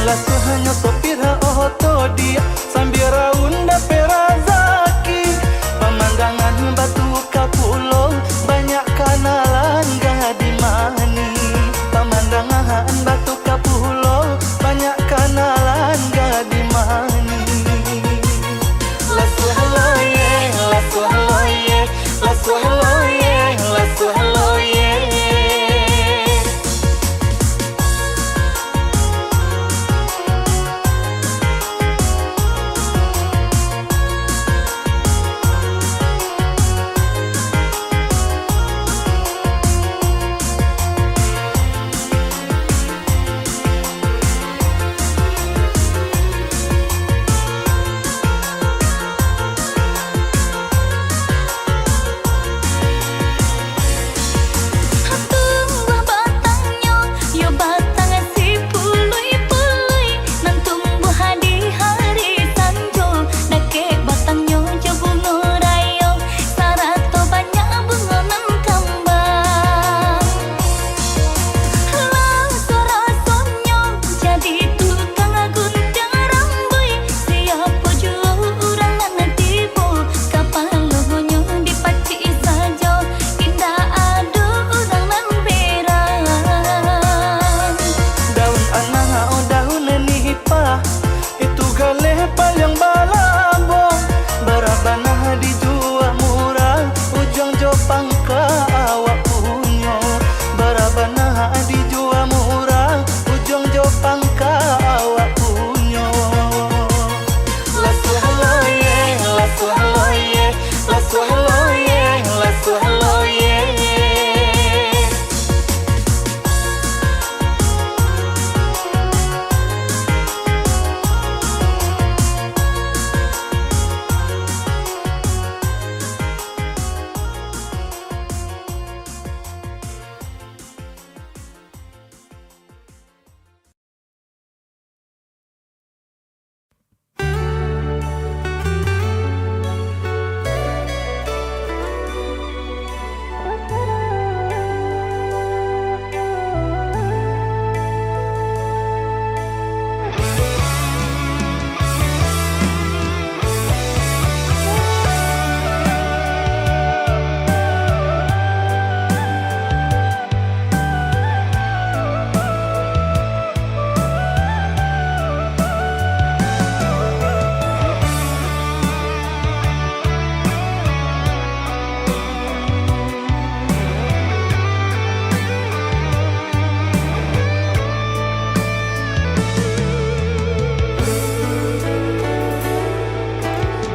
Lasuhannya sopir auto dia sambil raunda perazaki. Pemandangan batu kapulau banyak kenalan gadi mani. Pemandangan batu kapulau banyak kenalan gadi mani. Lasuhaloye, lasuhaloye, lasuhaloye, lasuhaloye.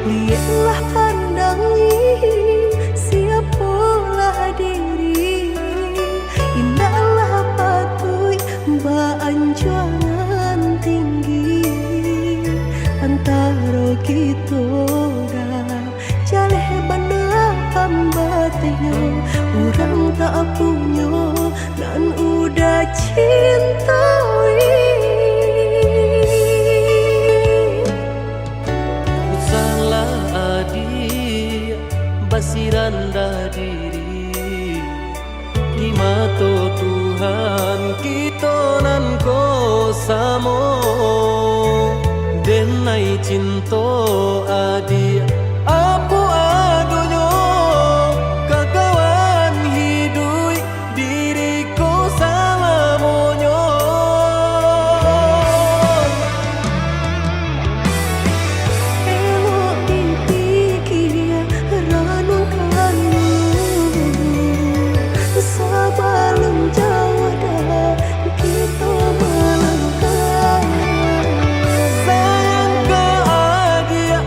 Lihatlah pandangi siapalah diri. Indahlah patui beanjuran tinggi antara kita dah jaleh benar pembatinnya. Orang tak punya dan udah cintai. Basiranda diri di mata Tuhan kita nan ko samo denai cinta adi apa adunyo kakawan hidui diriku salamonyo. Elok dipikir renungkan sebelum jauh dah kita melangkah. Sayang keadaan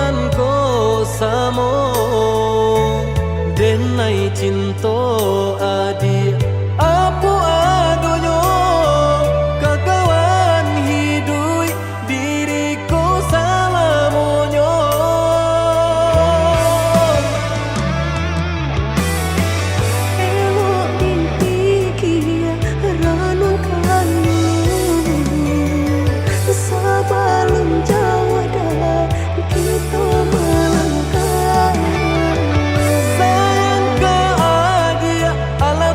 nan ko samo denai cinto adi apu adonyo kakawan hidui diriku salamonyo elok dipikir renungkan sebelum jauh dah kita melangkah. sayang ke adia ala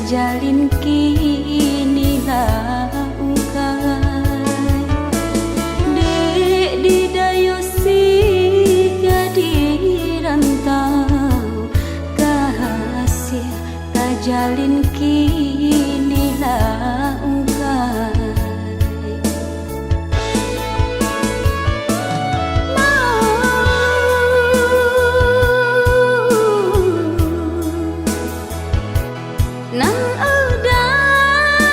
jalin kini langkai dek didayosi jadi rantau kasih kajalin kini langkai nang udah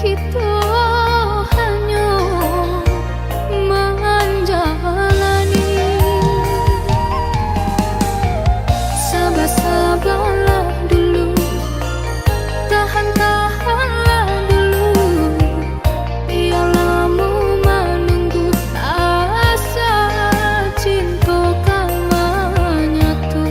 kita hanya menjalani. Sabar-sabarlah dulu, tahan-tahanlah dulu, biarlah menunggu asa cinta kau menyatu.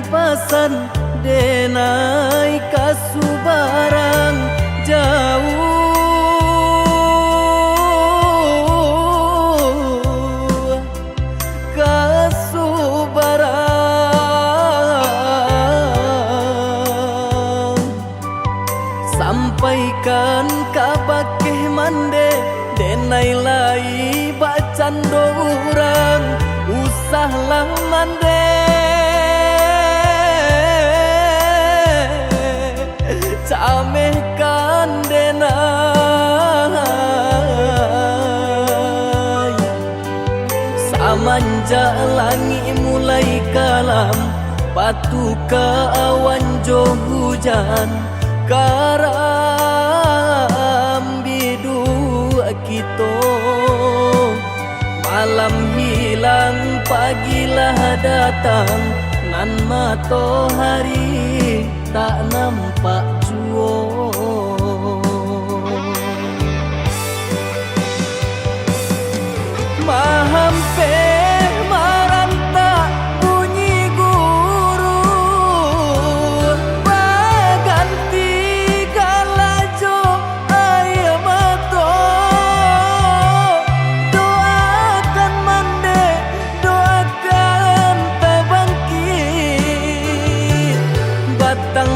pasan denai kasubarang jauh kasubarang sampaikan kabakeh mande denai lai bacando urang usahlah mande camehkan denai samanja langi mulai kalam batu ke awan jo hujan karam bidu kito malam hilang pagilah datang nan matahari tak nampak jua mahampe maranta bunyi guru baganti galajo air mato doakan mande doakan tabangkit batang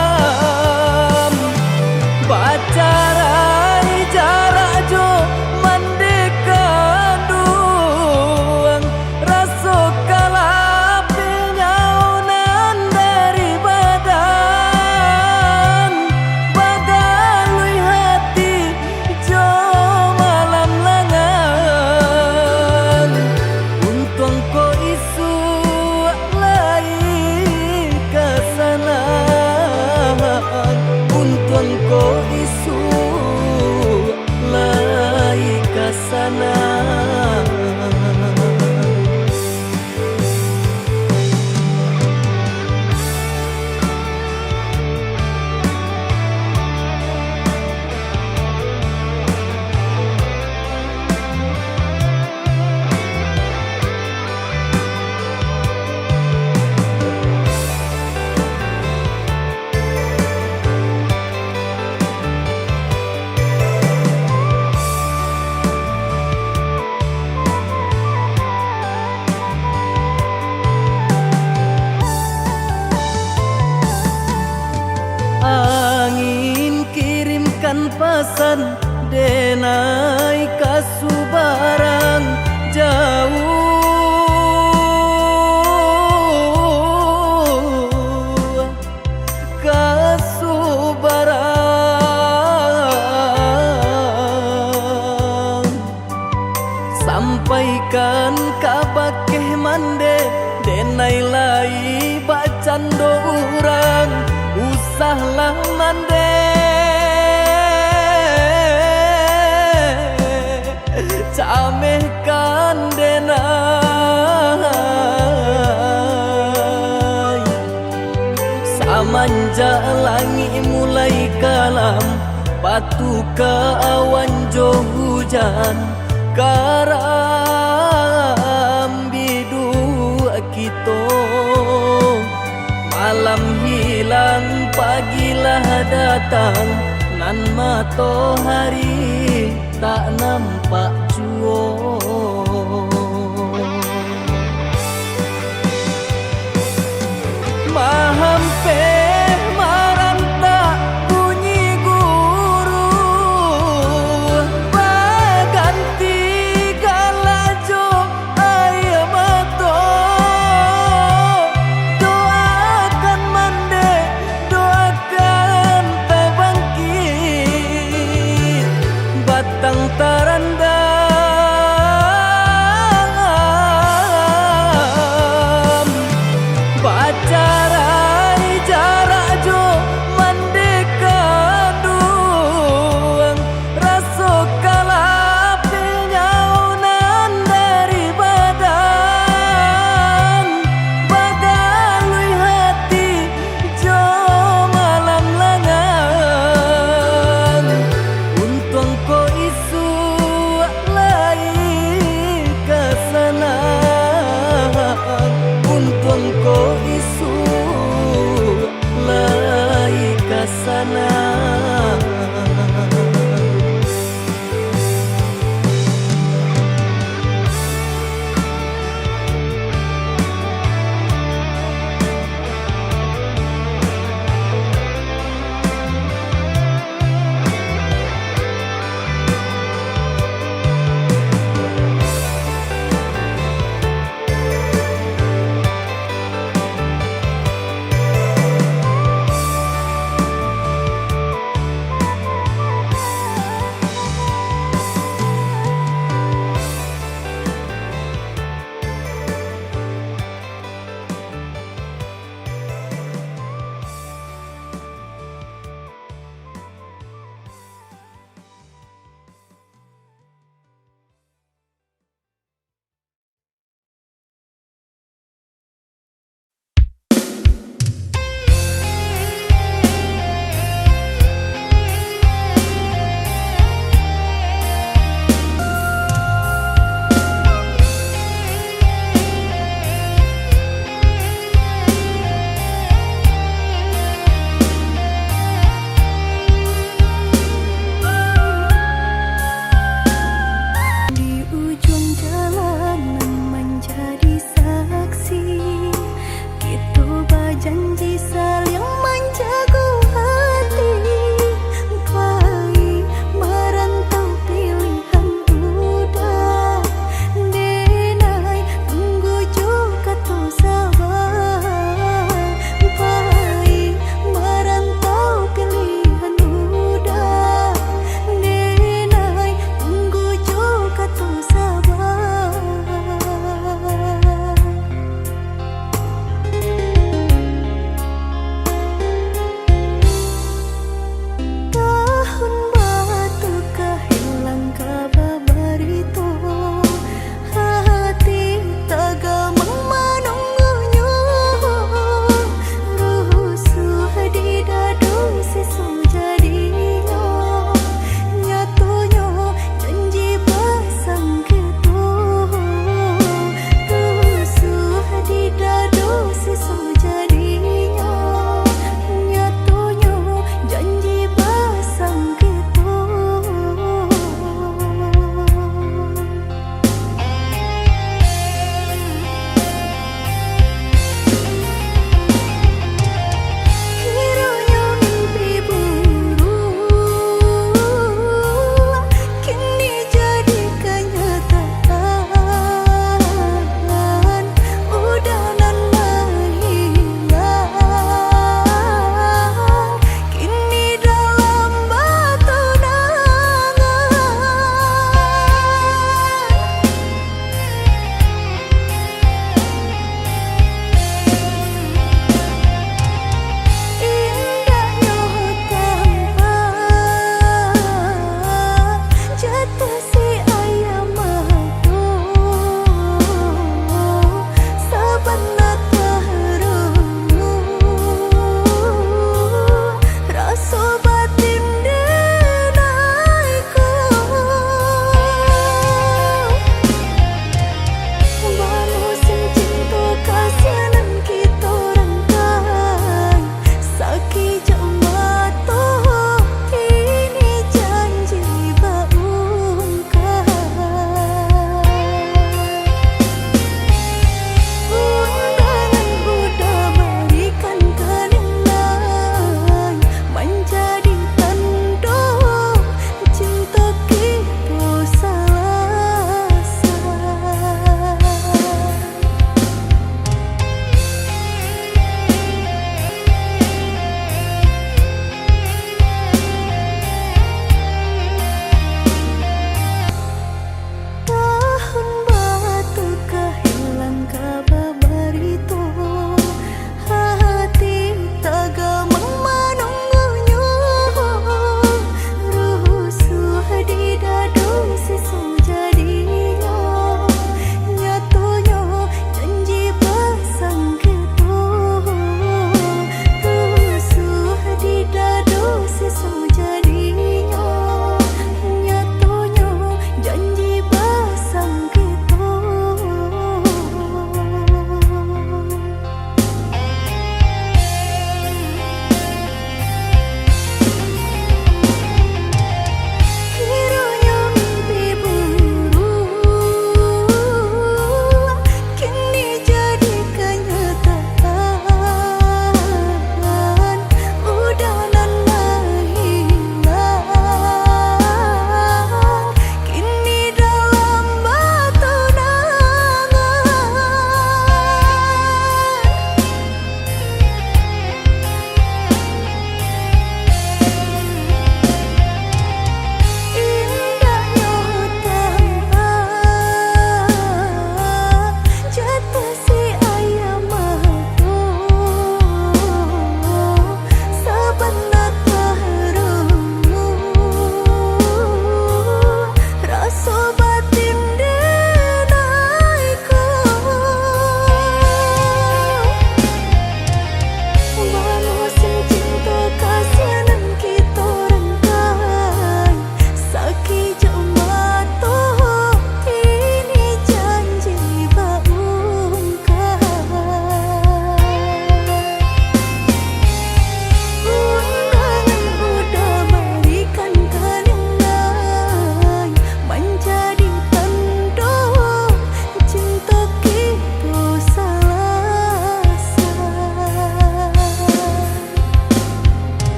tarandam bacarai jarak jo mandeka duang raso kalapi nyaunan dari badan bagalui hati jo malam langan untung ko isu lai kesana untung ko isu lai kesana angin kirimkan pesan denai kasubarang jauh kasubarang sampaikan kabakeh mande denai lai bacando urang usahlah mande camehkan denai samanja langi mulai kalam batu ke awan jo hujan karam bidu kito malam hilang pagilah datang nan matahari tak nampak jua mahampe maranta bunyi guru baganti galajo air mato doakan mande doakan tabangkit batang tarandam bacarai jarak jo mandeka duang raso kalapi nyaunan dari badan bagalui hati jo malam langan untung ko isu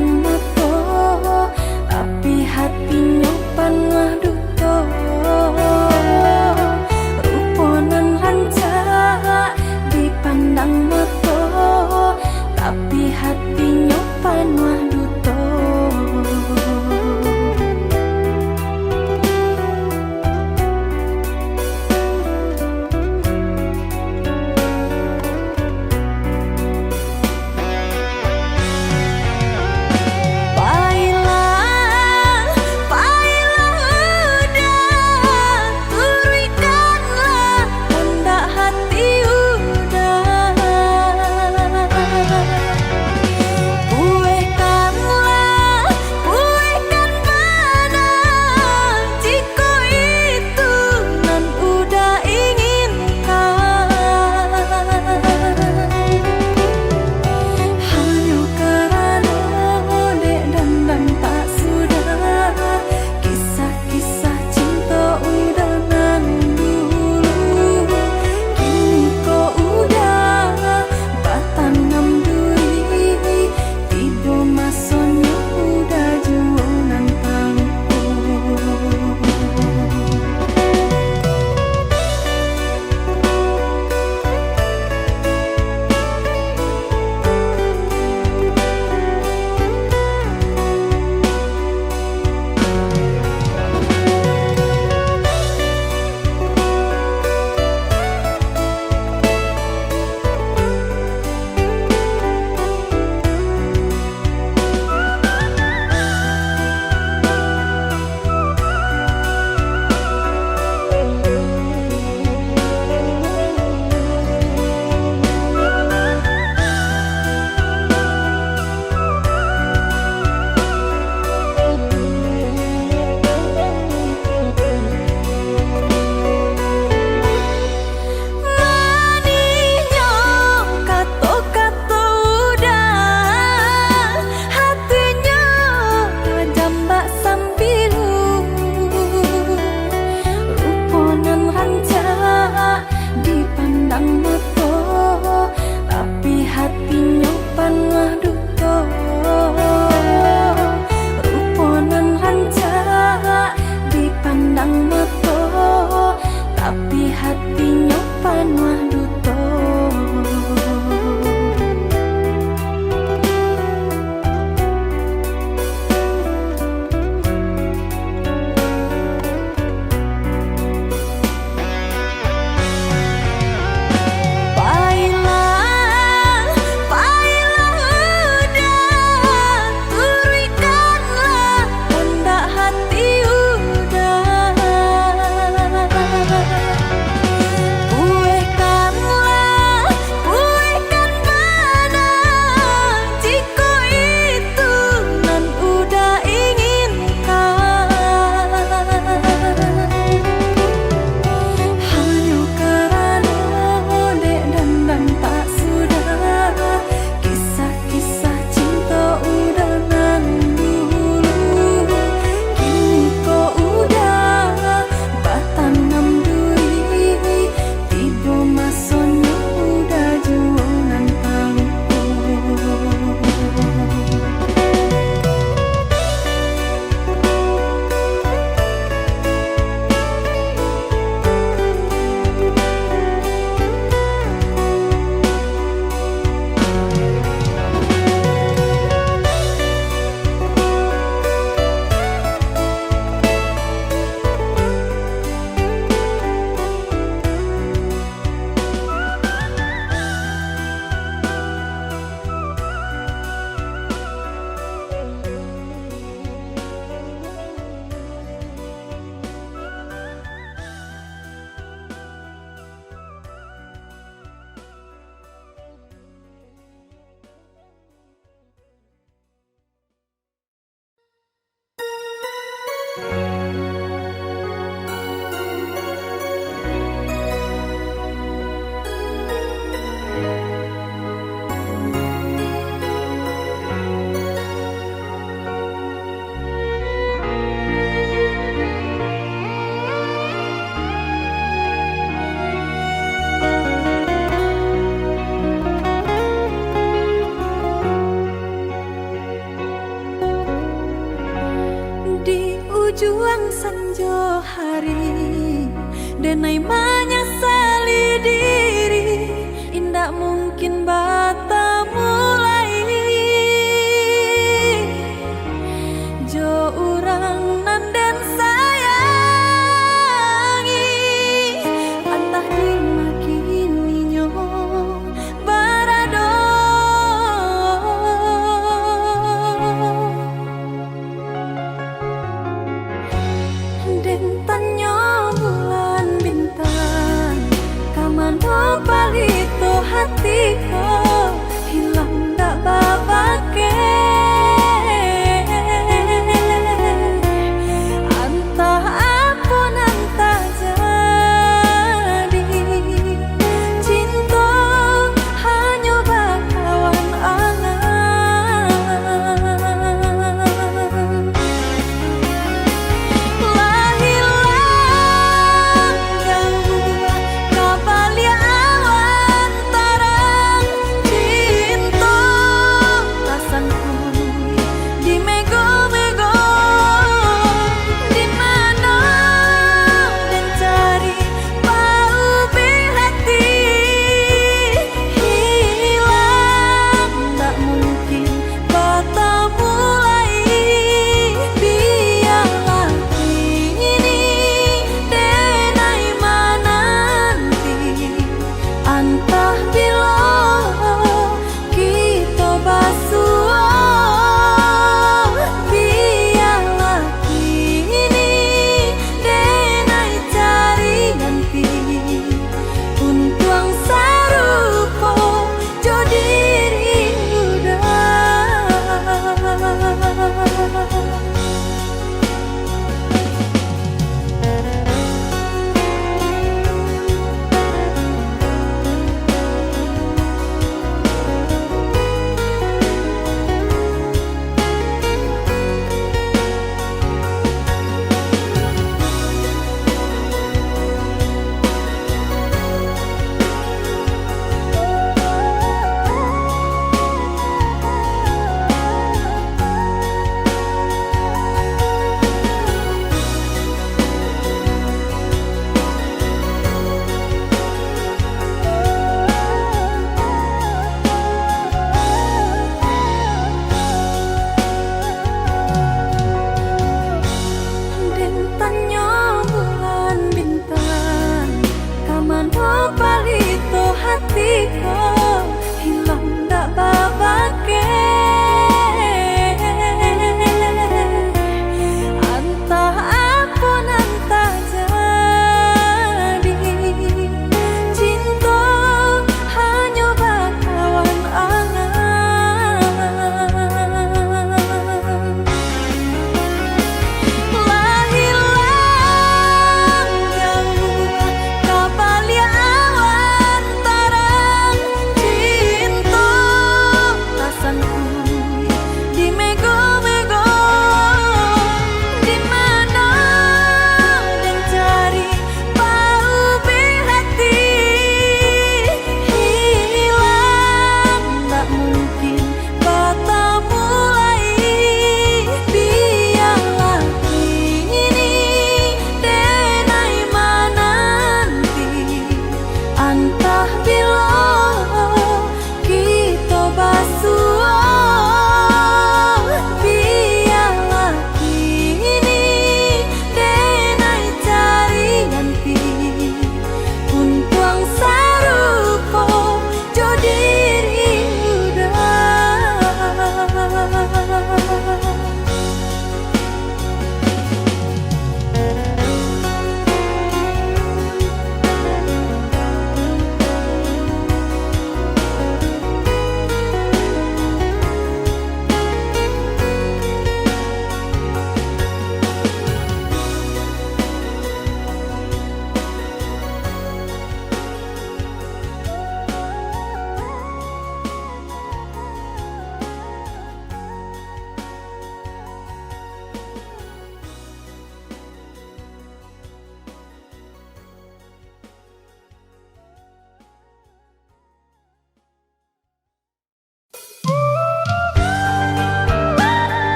dipandang mato, tapi hatinya panah duto. Ruponan rancak dipandang mato, tapi hatinya panah duto. Ngenai menyesali diri, indak mungkin bata mulai. Jo urang nanden sayangi, antah dimakini nyong barado. Den tanyo bulan bintang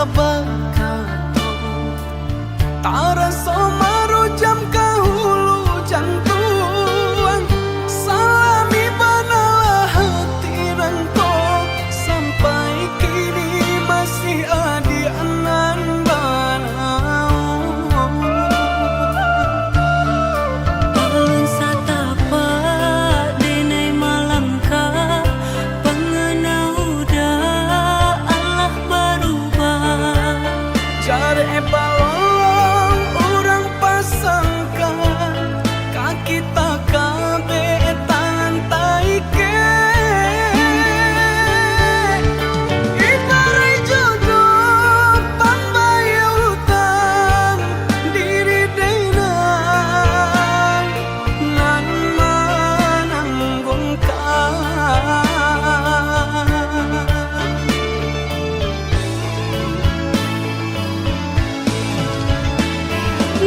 bakal taraso marujam kahulu jantung salami banalah hati nangko sampai kini masih adi anan banau Alun satapa denai malangka pengenau da Allah berubah jare balong orang pasangkan kaki tak kabe tangan taike ibarat jodoh pambaya utang diri denai nan mananggungkan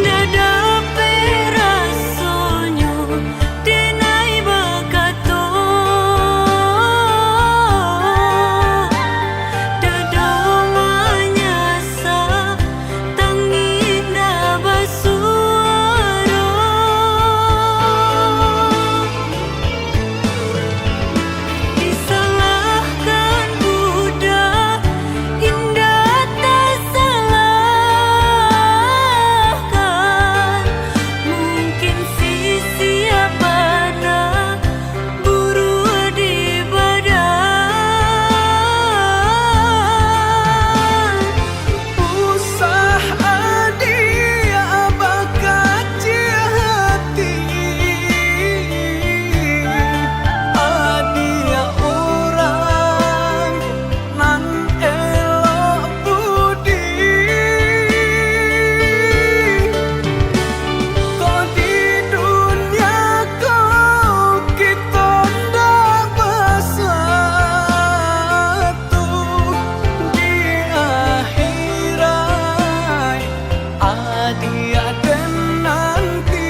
Dada perasonyo denai bakato Dada manyasa tangina basuaro Disalahkan budak indah tak salahkan Mungkin sisi apana buru di badan usah adia bakaci hati adia orang nan elok budi kau di dunia kau kita ndak bersatu di akhirat adia dan nanti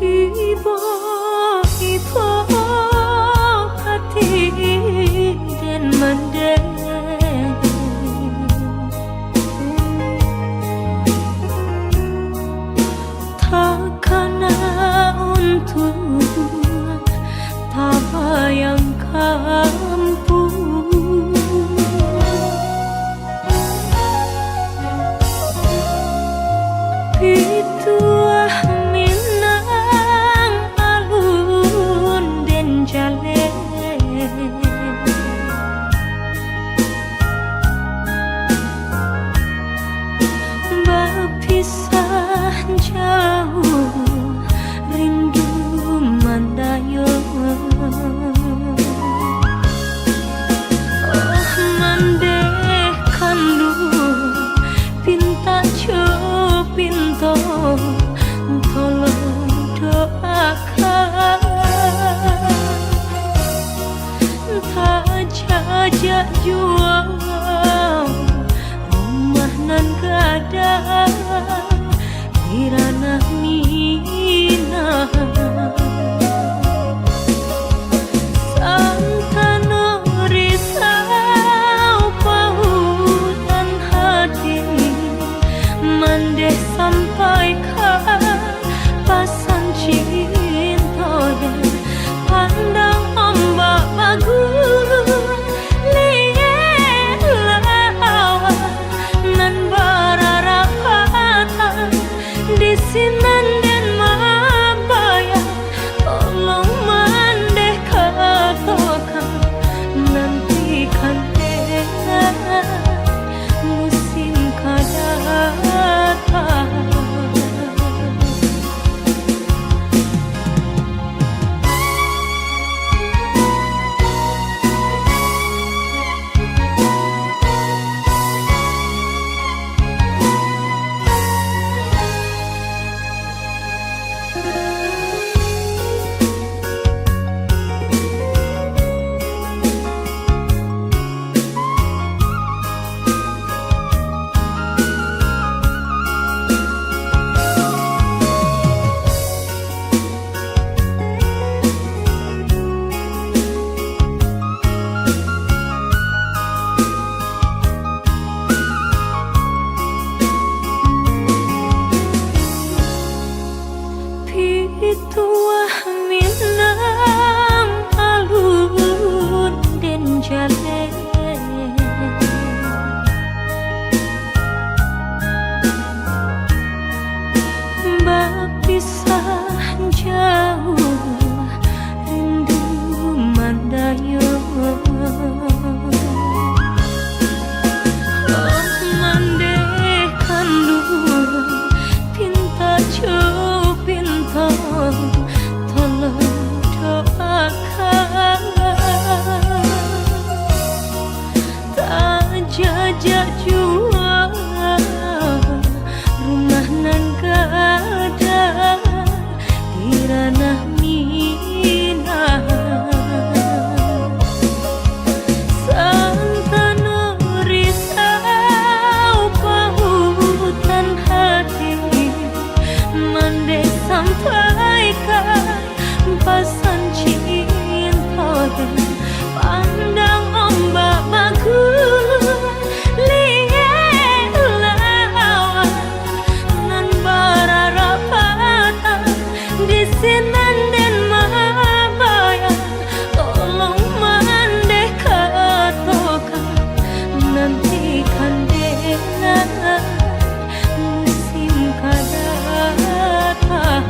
Ibu hati dan mendeng Takkan untuk tak bayang kampung Pituah minang Tuah Minang alun den jale Bapisah jauh rindu mandayo Mandekan dua pinta pinta tolong doakan tak jajak jua rumah nan gada di ranah Minang Santana risau pautan hati mande sampaikan pesan cinta pandang ombak bagus lihat lawan nan berharapatan di sinan dan mabaya tolong mandeh katokan nantikan dengan musim kadatang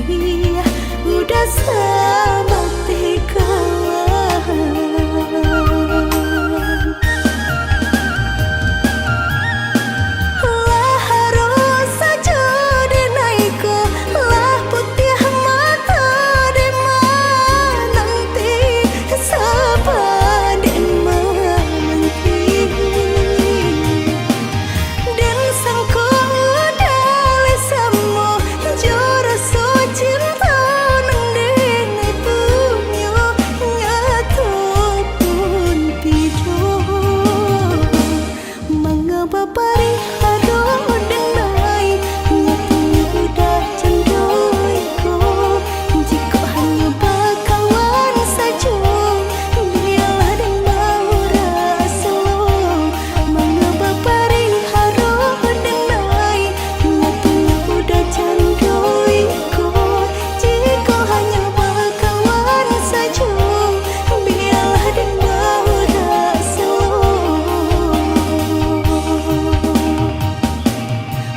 udah sabati kawan. Lah harus saja denaiku, lah putih mata dema nanti sabar dema nanti. Dan sangko udale samo jora so cinta nang dene punyo nyato pun pido mangapa pari haro denai nyati udah cendoiku jika hanya bakawan saja biarlah dan mau rasa mangapa pari haro denai nyati udah cendoiku jika hanya bakawan saja biarlah dan mau rasa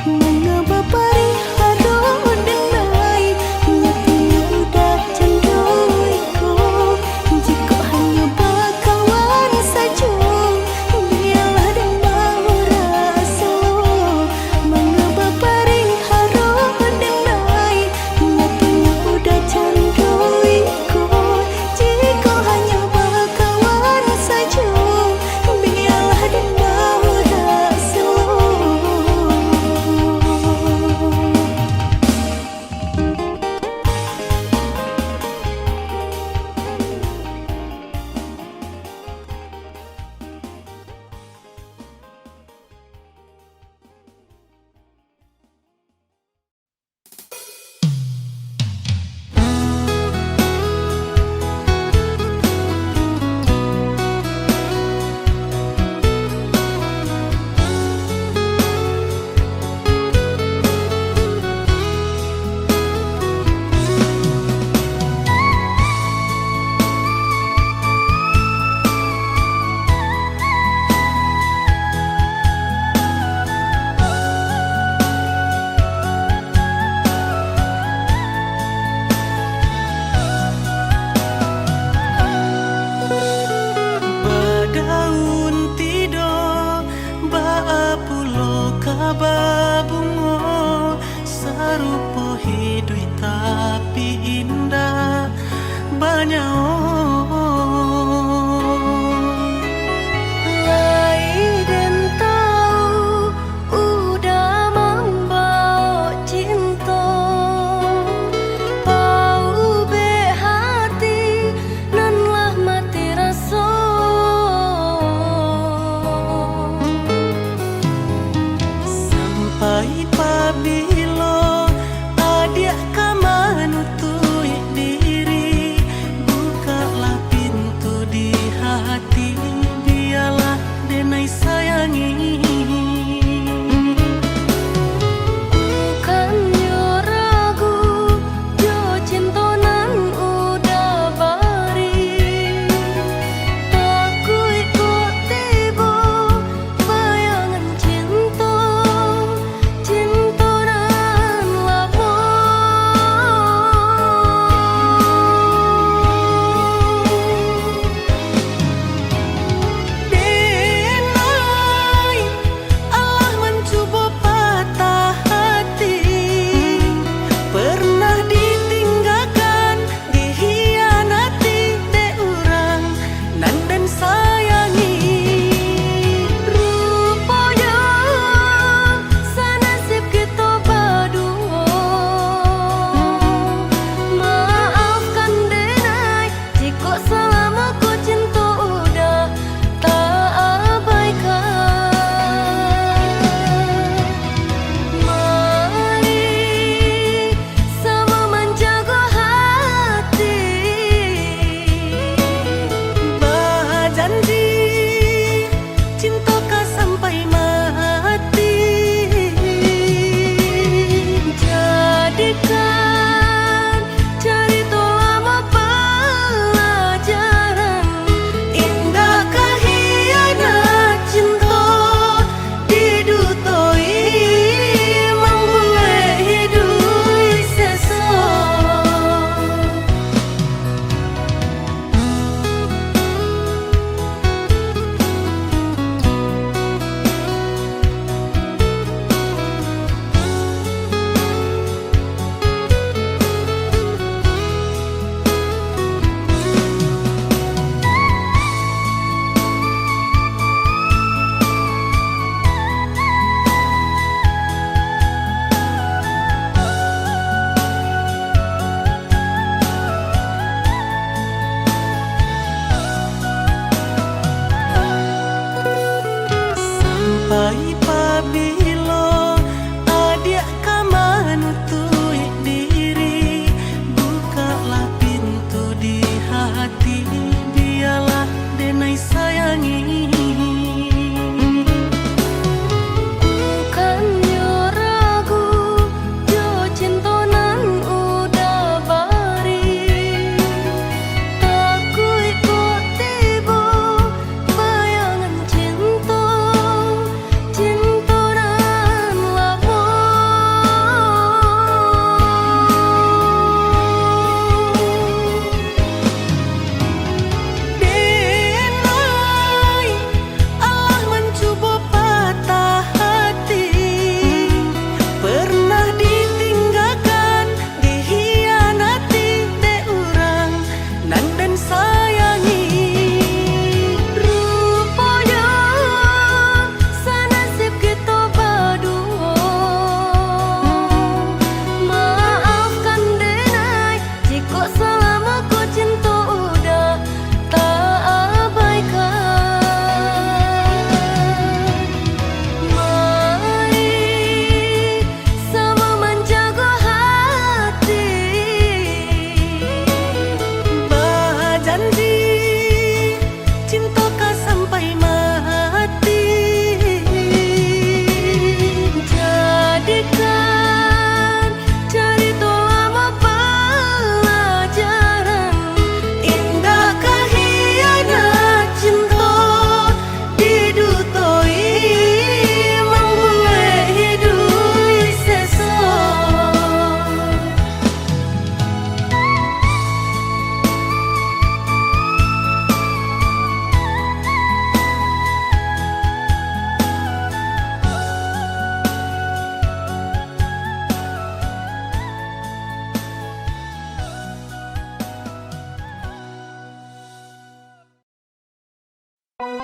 mengapa pari haro denai nyati udah cendoiku jika hanya bakawan saja biarlah dan mau rasa mengapa pari haro denai nyati udah cendoiku jika hanya bakawan saja biarlah dan mau rasa. Badaun tido baapulo kababungo sarupo hidui tapi indah banyak Lai dan tahu udah membawa cinta Pau be hati nan lah mati rasa sampai pabilo adia kamanutui diri Lihatlah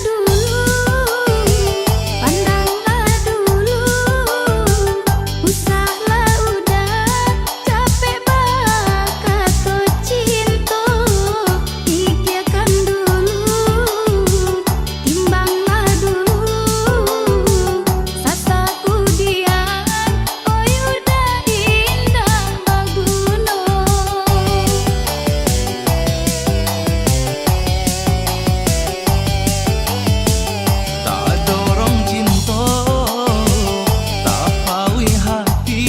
dulu, pandanglah dulu, usahlah udah capek bakato cinta, pikirkan dulu, timbanglah dulu, sasaku dia, oi udah indah baguna. Tak dorong cinta, tak pawi hati,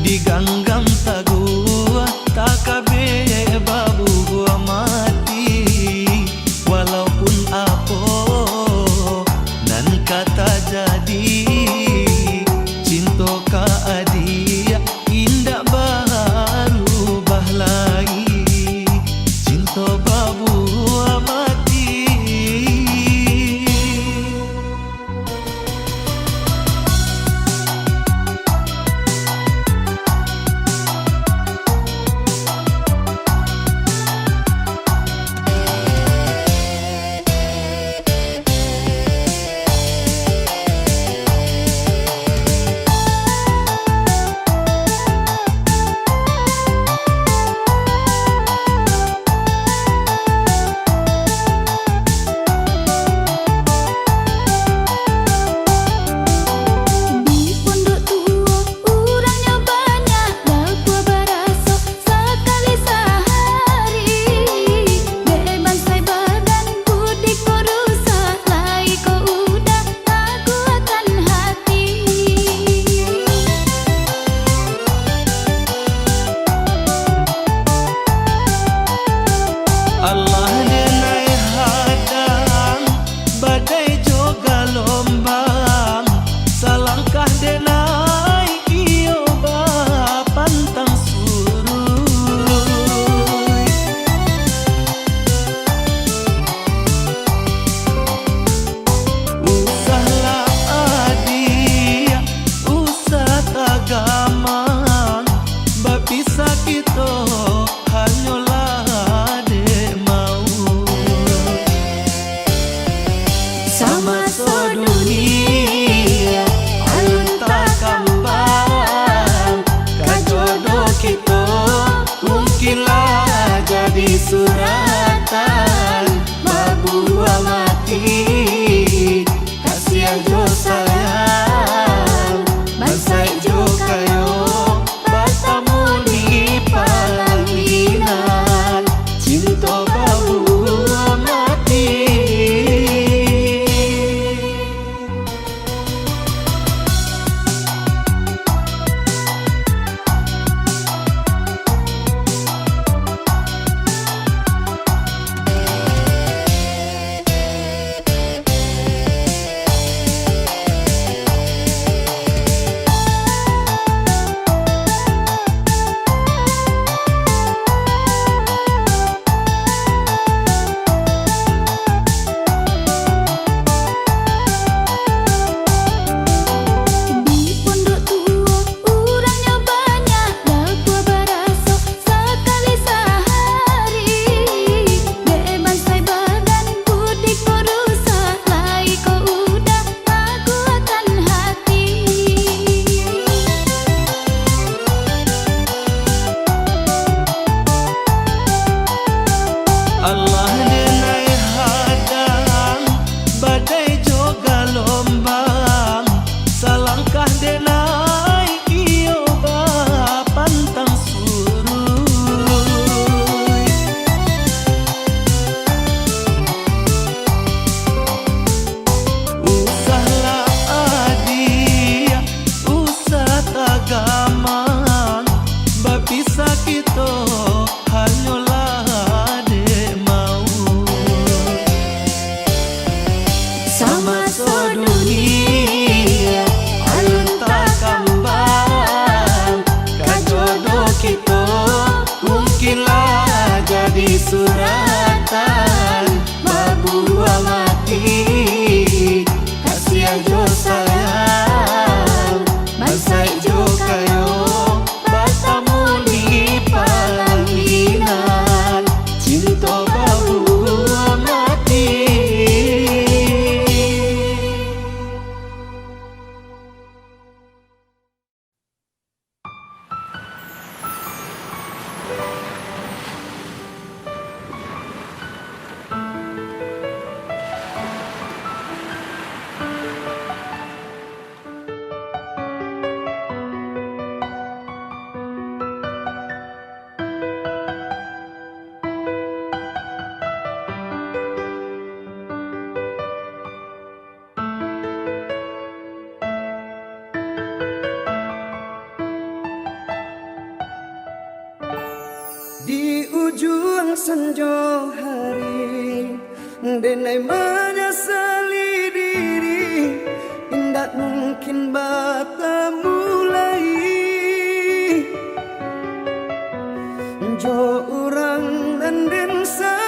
diganggam tagu, tak kabe babu gua mati. Walaupun apa nan kata jadi, cinta ka adi indah baru bahlai, cinta babu mati. Di pondok tua urangnya banyak, dah gua baraso sekali sehari. Beban sai badan budi ko rusak, lai ko udah aku akan hati. Allah denai hadang, badai juga lombang, salangkah denai iyo ba pantang surui. Usahlah adia, usah tagamang, bapisah kita hanyalah dek mau. Sama sedunia alun tak kambang, kajodoh kita mungkinlah jadi suratan, babu mati kasihan jo sayang, bansai jo kayo bertemu di pelaminan, cinta babu mati. Di pondok tua urangnya banyak, dah gua baraso sekali sehari. Beban sai badan budi ko rusak, lai ko udah aku akan hati. Allah denai hadang, badai juga lombang, salangkah denai iyo ba pantang surui. Usahlah adia, usah tagamang, bapisah kita hanyalah dek mau. ujung senja hari denai menyesali diri indak mungkin bata mulai jo orang dan sayangi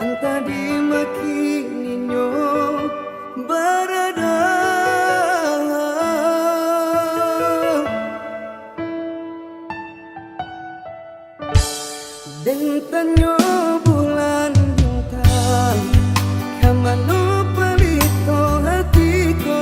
anta dimaki ninyo berada dan tanyo bulan bintang kamano palito hatiku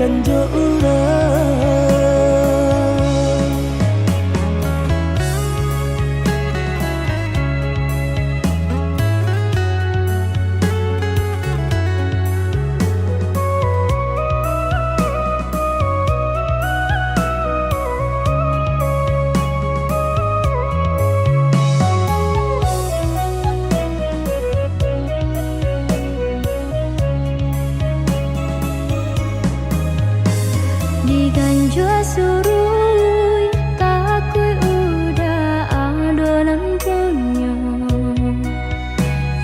dilakan jo urang. Diganjua surui takui udah adonan punya.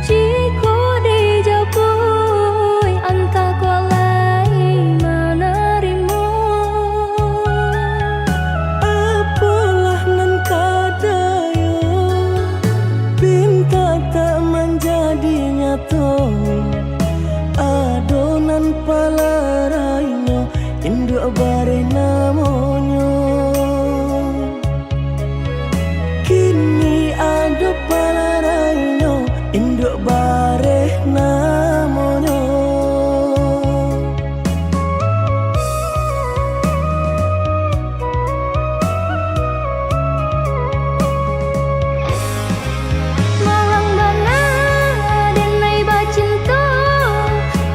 Jika dijapui anta kualai menerima. Apalah nan kadayo pinta tak menjadi nyata. Adonan palarainya induk bare namonyo. Kini ado palarainya induk bare namonyo. Malang dana denai bacinta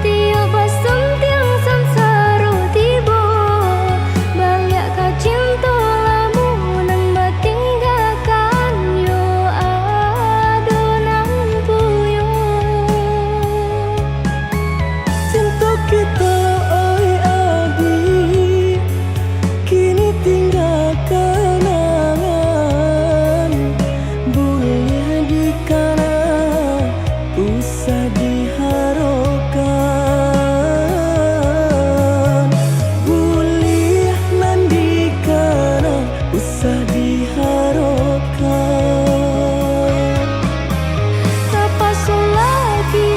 tiap basem tiang samsara tiba balik ka cinta lamunan batinggalkan yo adonan puyo. Cinta kita oi adi kini tinggal kenangan. Boleh dikana usah diharapkan. Boleh mandikana usah diharapkan. Tapa lagi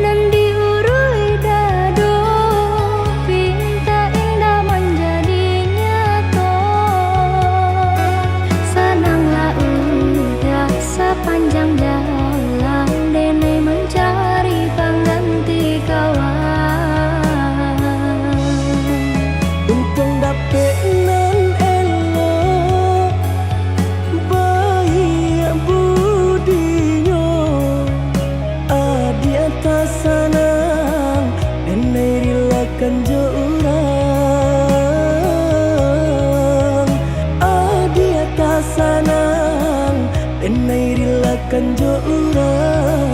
nan diurui dado pinta indah menjadi nyata. Senanglah udah sepanjang jalan denai mencari pengganti kawan. Untung dapet nan elok baik budinya. Adi atas sanang denai rilakan jo urang. Adi atas sanang denai rilakan jo urang.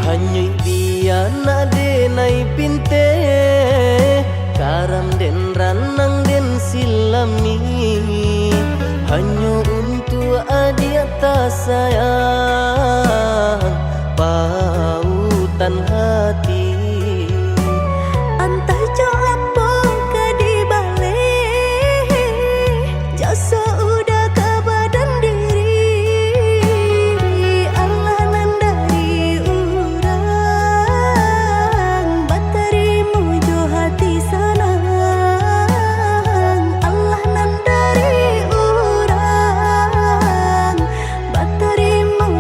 Hanyui biana denai pinte karam den ranang den silami. Hanya untuk adiata sayang pautan hati. Antah jo apa ke di balik jasa udah ke badan diri. Allah nan dari urang baterimu jo hati sanang. Allah nan dari urang baterimu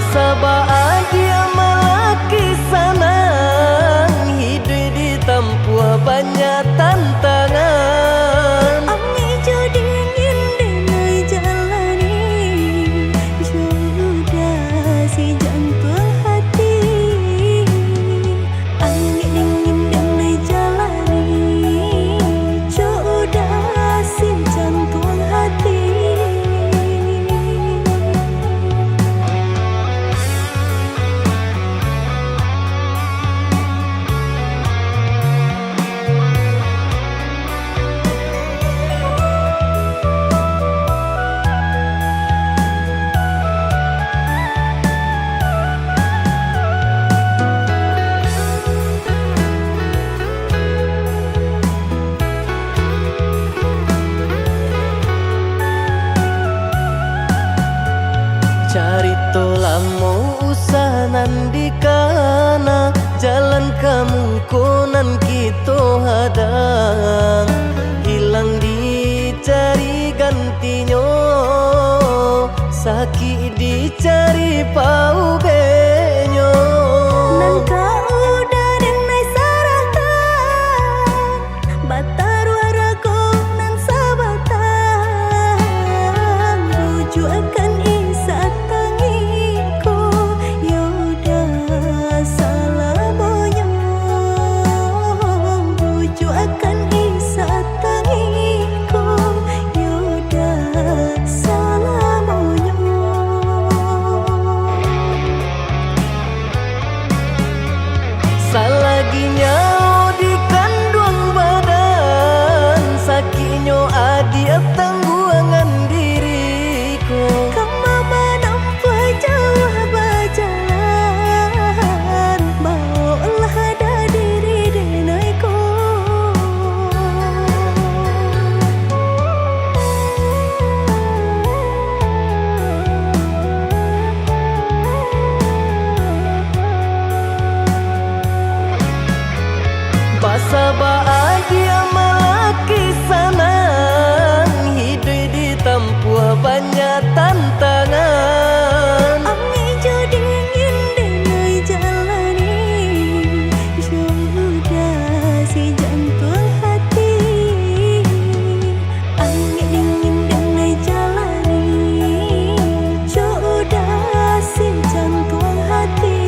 Basabaan dia malaki sanang, hidup ditempuh banyak tantangan. Ami jo dingin denai jalani, jodoh si jantung hati. Ami dingin denai jalani, jodoh si jantung hati. Carito lamo usahanan di kana, jalan kemungkinan kita hadang, hilang dicari gantinya, sakit dicari pau benyo. Nangka udah denai saratan, bataru arago nan sabatan, rujuk akan isa tangiku, yaudah salamonya. Rujuk akan isa tangiku, yaudah salamonya. Salaginya di kandung badan, sakitnya adi tangguangan diriku. Kemama nampak jauh berjalan, bawalah ada diri denaiku. Basabaan dia malaki sanang, hidup ditempuh banyak tantangan. Ami jo dingin denai jalani, jodoh si jantung hati. Ami dingin denai jalani, jodoh si jantung hati.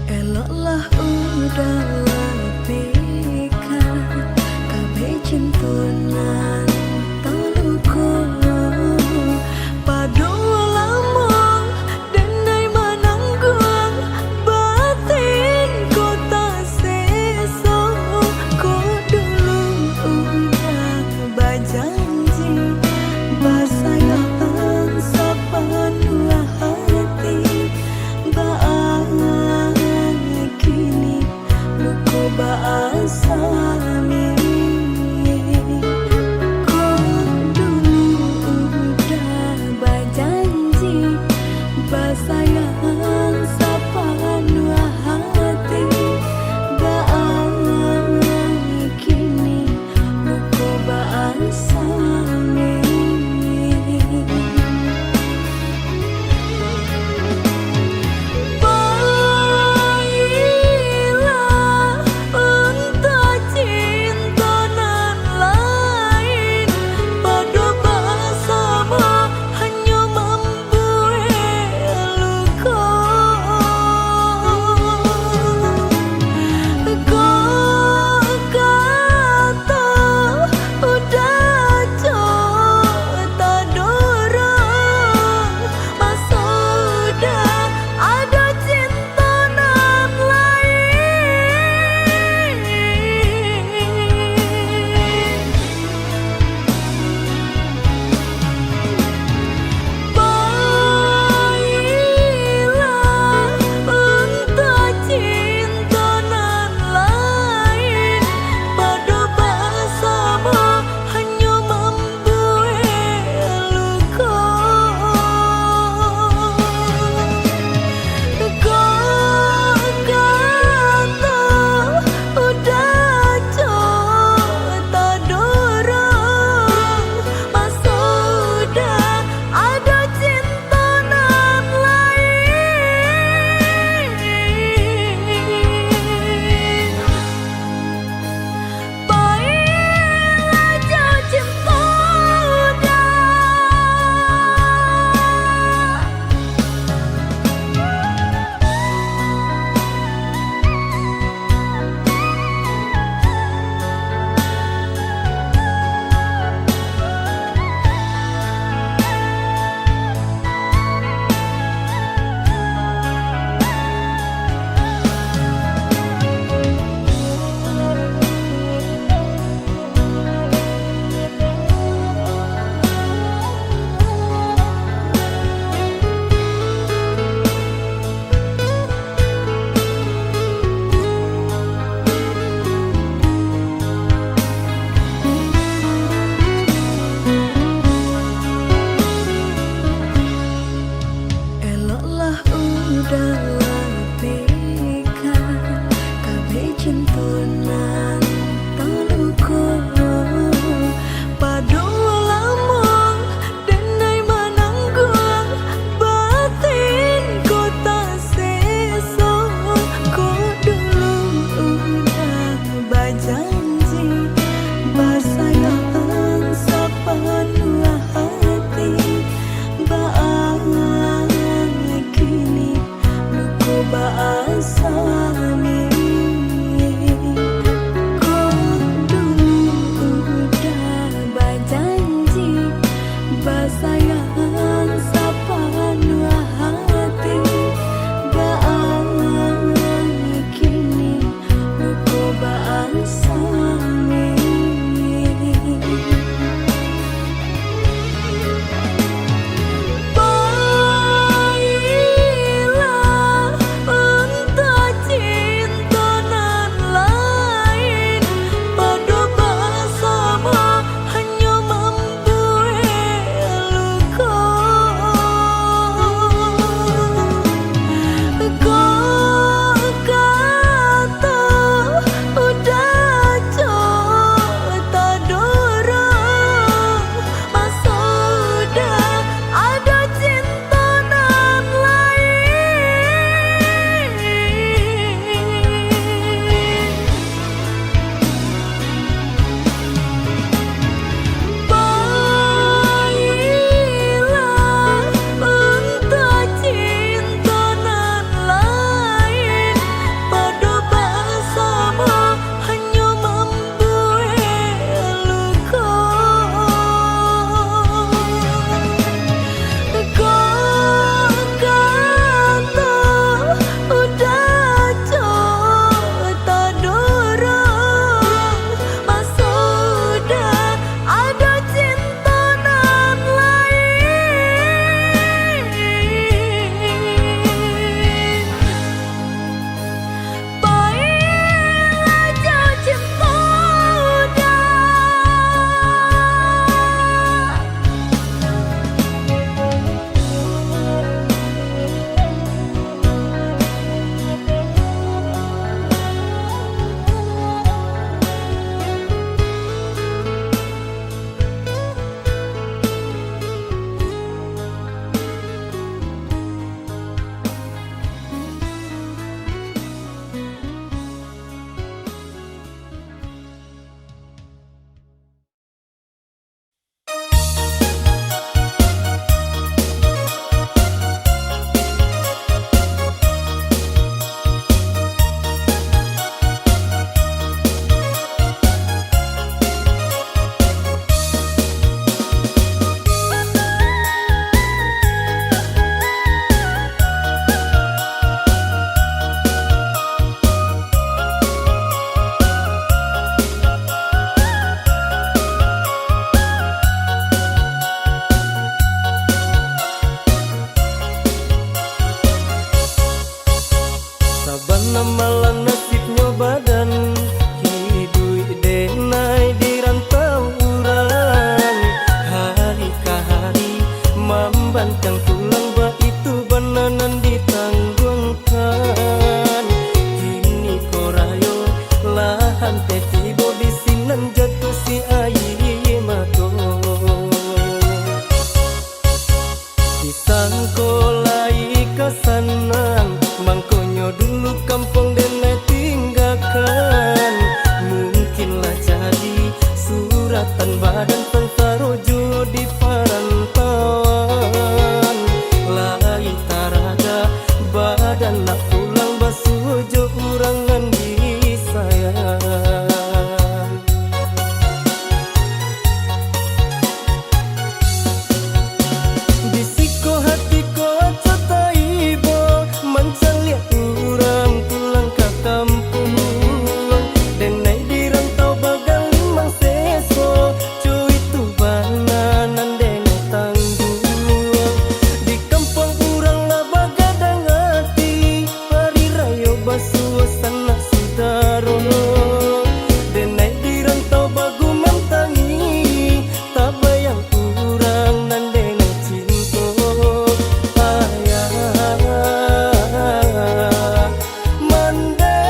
Eloklah udah pikan, kabeh cintunan taluku. Padu lamong denai mananggung, batin ku tak seso. Ku dulu udah berjanji, bersayangan sepenuh hati. Kini luku bahasami, kau dulu udah berjanji, bersayang sepenuh hati. cintunan taluku padu lamong denai mananggung batin ku tak seso ku dulu udah berjanji bersayang sepenuh hati baang kini luku baasani ku dulu udah berjanji bersayang sepenuh hati baang kini luku baasani. Baiklah untuk cinta nan lain pada bersama hanya mampu luka. Kau kata udah tak dorong sudah ada cinta nan lain. Baiklah untuk cinta nan lain pada bersama hanya mampu luka. Kau kata udah tak dorong sudah ada cinta nan lain. Baiklah jauh cinta udah. Sabana malang nasibnya badan hidui denai di rantau urang hari ke hari membantang tulang ba itu bananan ditanggungkan kini korayo lahan teh tibo di sinan jatuh si ayi mato disangkolai kesanang mangkonyo dulu kampung denai tinggalkan mungkinlah jadi suratan badan pentarojo di perantauan lai taraga badan nak pulang basujo urangan disayang. Bisiko hatiku acata ibo mencaliak urang pulang ke kampung denai di rantau bagal limang seso cuy tu bananan denai tanggung di kampung urang lah bagadang hati hari rayo basuh sana sudaro denai di rantau bagu mantangi tak bayang urang nan denai cinta ayah mande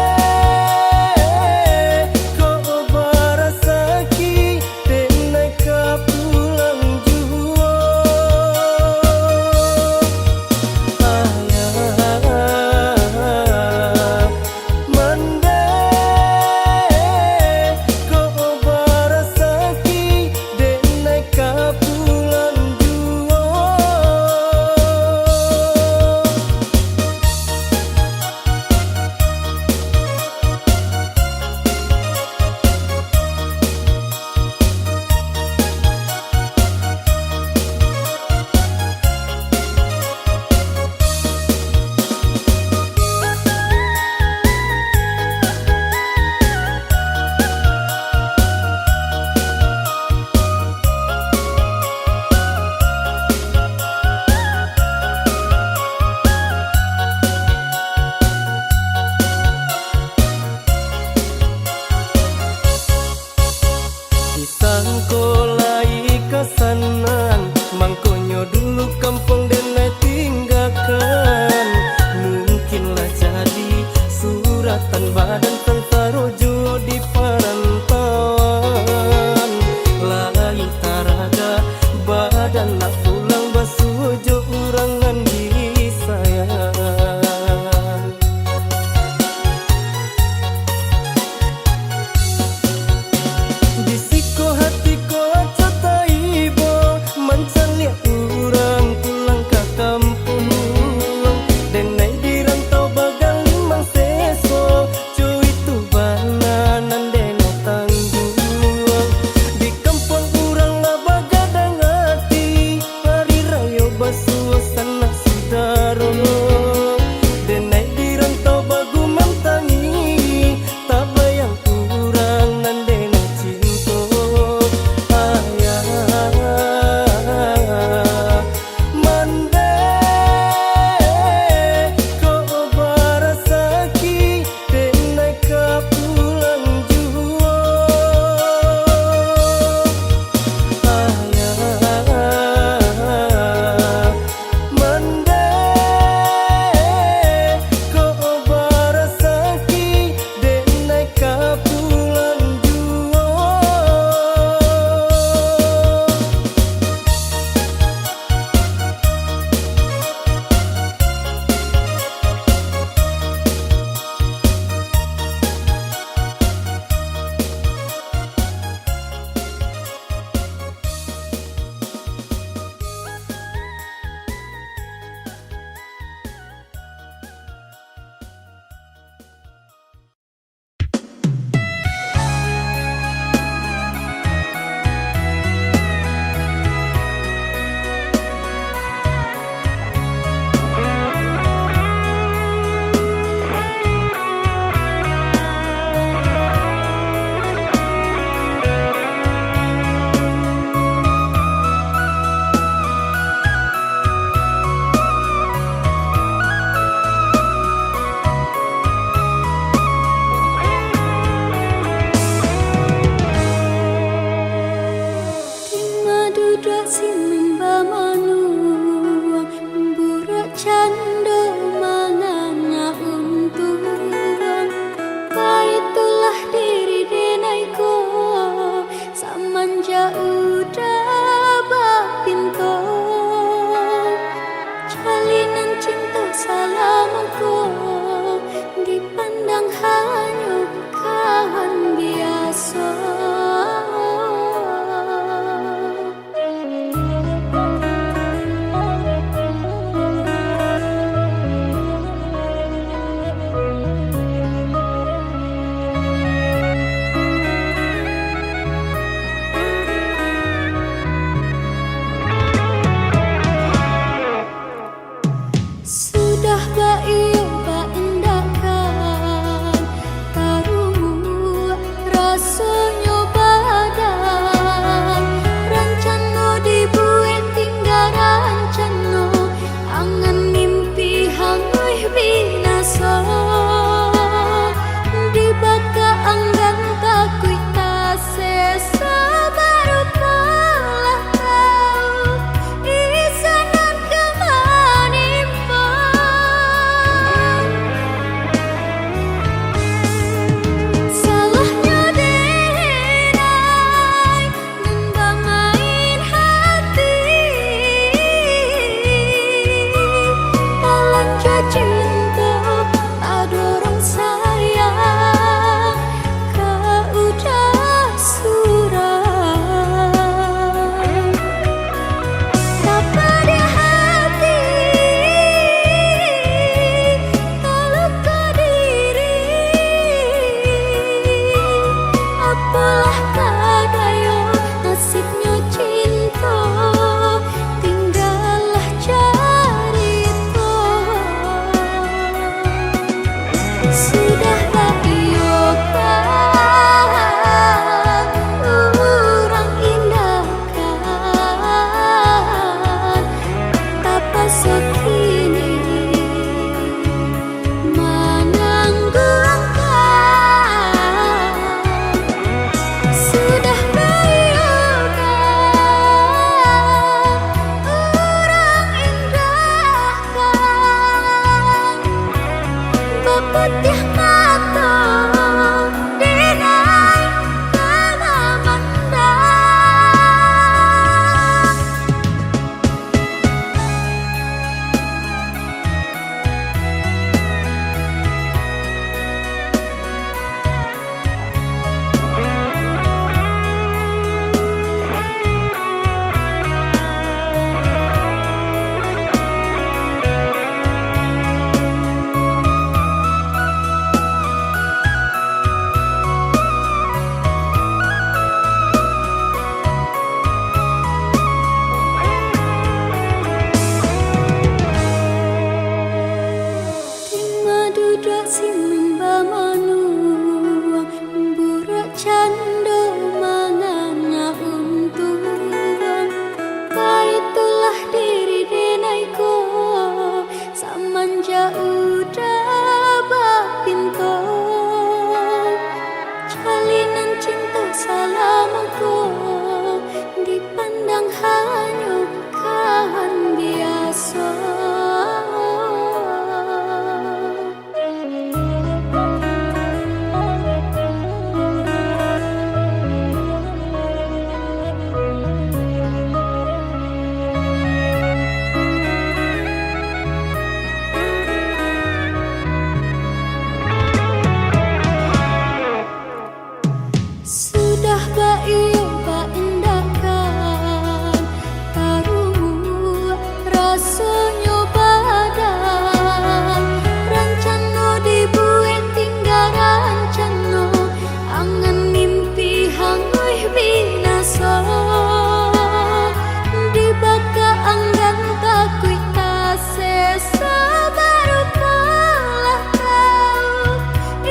rasanya badan rencana dibuat tinggal rencana angan mimpi hangui binasa dibaka anggan takui tak sesa baru telah tahu isanan kemanimpan salahnya denai nembamain hati dalam cinta ada orang sayang kau udah surang tak pada hati tak luka diri apalah kadaya nasibnya cinta tinggallah cerita sudah tak iyakan orang indahkan tapa sekini menanggungkan sudah bayangkan orang indahkan bepetih mata denai kala mandang Terima duduk si membah manuang burak canda manganga untuang kaitulah diri denaiku samanja udah bapinto jalinan cinta salamaku dipandang hanya kawan biasa. Sudah baik indahkan taruh rasanya badan rencana dibuat tinggal rencana angan mimpi hangui binasa dibaka anggan takui tak sesa baru telah tahu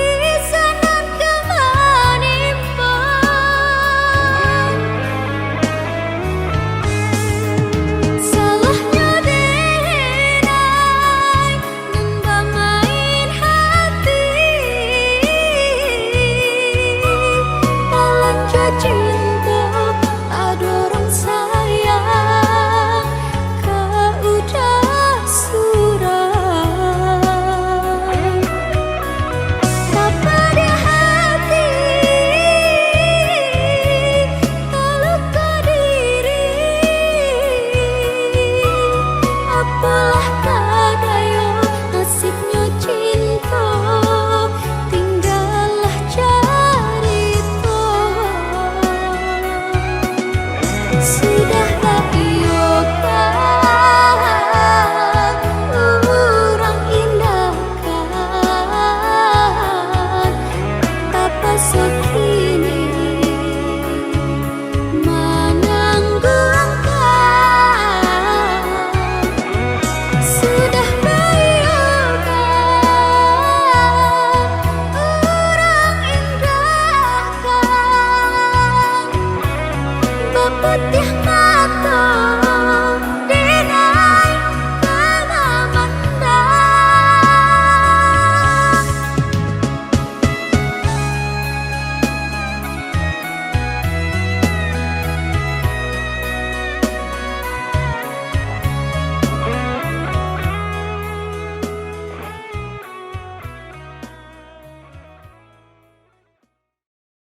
isanan kemanimpan salahnya denai nembamain hati dalam cinta